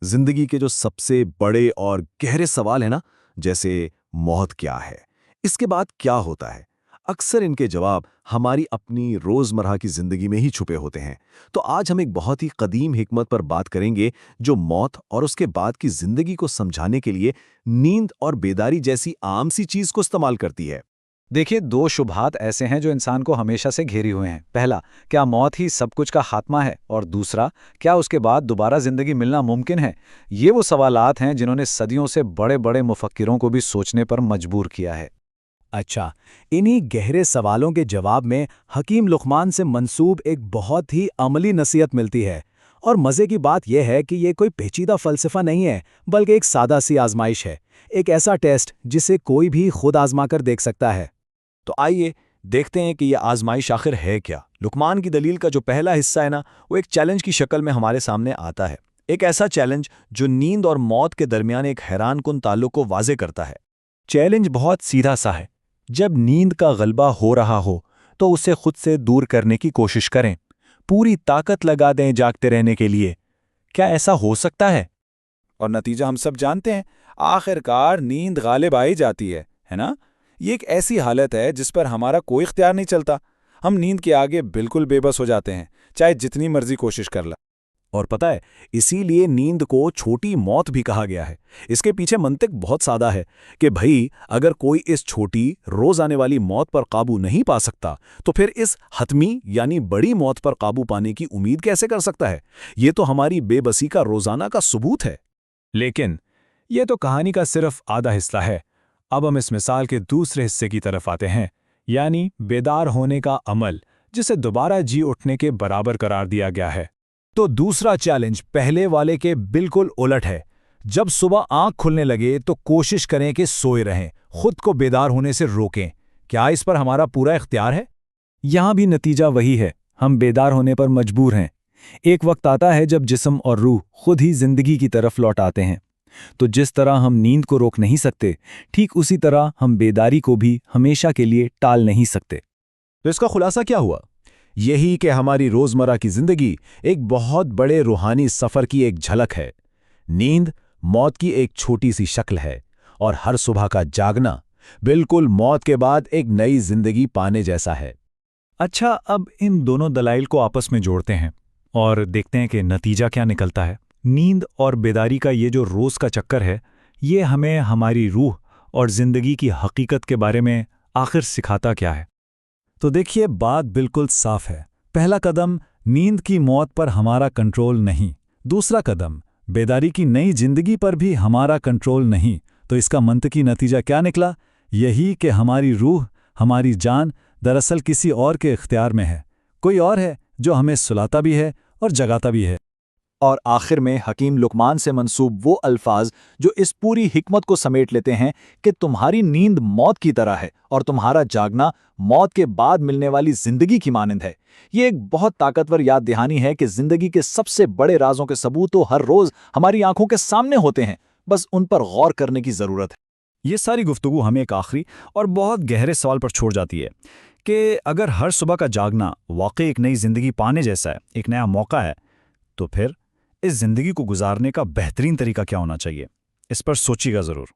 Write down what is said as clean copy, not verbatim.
जिंदगी के जो सबसे बड़े और गहरे सवाल है ना, जैसे मौत क्या है, इसके बाद क्या होता है, अक्सर इनके जवाब हमारी अपनी रोजमर्रा की जिंदगी में ही छुपे होते हैं। तो आज हम एक बहुत ही कदीम हिकमत पर बात करेंगे, जो मौत और उसके बाद की जिंदगी को समझाने के लिए नींद और बेदारी जैसी आम सी चीज को इस्तेमाल करती है। देखिए, दो शुबहात ऐसे हैं जो इंसान को हमेशा से घेरे हुए हैं। पहला, क्या मौत ही सब कुछ का खात्मा है? और दूसरा, क्या उसके बाद दोबारा जिंदगी मिलना मुमकिन है? ये वो सवालात हैं जिन्होंने सदियों से बड़े बड़े मुफक्किरों को भी सोचने पर मजबूर किया है। अच्छा, इन्हीं गहरे सवालों के जवाब में हकीम लुक़मान से मंसूब एक बहुत ही अमली नसीहत मिलती है। और मज़े की बात यह है कि ये कोई पेचीदा फ़लसफ़ा नहीं है, बल्कि एक सादा सी आजमाइश है। एक ऐसा टेस्ट जिसे कोई भी खुद आजमा कर देख सकता है। तो आइए देखते हैं कि यह आजमाइश आखिर है क्या। लुकमान की दलील का जो पहला हिस्सा है ना, वो एक चैलेंज की शक्ल में हमारे सामने आता है। एक ऐसा चैलेंज जो नींद और मौत के दरमियान एक हैरानकुन ताल्लुक को वाजे करता है। चैलेंज बहुत सीधा सा है। जब नींद का गलबा हो रहा हो तो उसे खुद से दूर करने की कोशिश करें। पूरी ताकत लगा दें जागते रहने के लिए। क्या ऐसा हो सकता है? और नतीजा हम सब जानते हैं। आखिरकार नींद गालिब आ ही जाती है ना? ये एक ऐसी हालत है जिस पर हमारा कोई इख्तियार नहीं चलता। हम नींद के आगे बिल्कुल बेबस हो जाते हैं, चाहे जितनी मर्जी कोशिश कर ला। और पता है, इसीलिए नींद को छोटी मौत भी कहा गया है। इसके पीछे मंतिक बहुत सादा है कि भाई, अगर कोई इस छोटी रोज आने वाली मौत पर काबू नहीं पा सकता, तो फिर इस हतमी यानी बड़ी मौत पर काबू पाने की उम्मीद कैसे कर सकता है? ये तो हमारी बेबसी का रोजाना का सबूत है। लेकिन यह तो कहानी का सिर्फ आधा हिस्सा है। अब हम इस मिसाल के दूसरे हिस्से की तरफ आते हैं, यानी बेदार होने का अमल, जिसे दोबारा जी उठने के बराबर करार दिया गया है। तो दूसरा चैलेंज पहले वाले के बिल्कुल उलट है। जब सुबह आंख खुलने लगे तो कोशिश करें कि सोए रहें, खुद को बेदार होने से रोकें। क्या इस पर हमारा पूरा इख्तियार है? यहां भी नतीजा वही है, हम बेदार होने पर मजबूर हैं। एक वक्त आता है जब जिस्म और रूह खुद ही जिंदगी की तरफ लौट आते हैं। तो जिस तरह हम नींद को रोक नहीं सकते, ठीक उसी तरह हम बेदारी को भी हमेशा के लिए टाल नहीं सकते। तो इसका खुलासा क्या हुआ? यही कि हमारी रोजमर्रा की जिंदगी एक बहुत बड़े रूहानी सफर की एक झलक है। नींद मौत की एक छोटी सी शक्ल है, और हर सुबह का जागना बिल्कुल मौत के बाद एक नई जिंदगी पाने जैसा है। अच्छा, अब इन दोनों दलाइल को आपस में जोड़ते हैं और देखते हैं कि नतीजा क्या निकलता है। नींद और बेदारी का ये जो रोज़ का चक्कर है, ये हमें हमारी रूह और ज़िंदगी की हकीकत के बारे में आखिर सिखाता क्या है? तो देखिए, बात बिल्कुल साफ है। पहला कदम, नींद की मौत पर हमारा कंट्रोल नहीं। दूसरा कदम, बेदारी की नई जिंदगी पर भी हमारा कंट्रोल नहीं। तो इसका मंतकी नतीजा क्या निकला? यही कि हमारी रूह, हमारी जान दरअसल किसी और के इख्तियार में है। कोई और है जो हमें सुलाता भी है और जगाता भी है। और आखिर में हकीम लुकमान से मंसूब वो अल्फाज जो इस पूरी हिकमत को समेट लेते हैं कि तुम्हारी नींद मौत की तरह है और तुम्हारा जागना मौत के बाद मिलने वाली जिंदगी की मानंद है। ये एक बहुत ताकतवर याद दहानी है कि जिंदगी के सबसे बड़े राजों के सबूत तो हर रोज हमारी आंखों के सामने होते हैं, बस उन पर गौर करने की जरूरत है। ये सारी गुफ्तगू हमें एक आखिरी और बहुत गहरे सवाल पर छोड़ जाती है कि अगर हर सुबह का जागना वाकई एक नई जिंदगी पाने जैसा है, एक नया मौका है, तो फिर इस जिंदगी को गुजारने का बेहतरीन तरीका क्या होना चाहिए? इस पर सोचिएगा ज़रूर।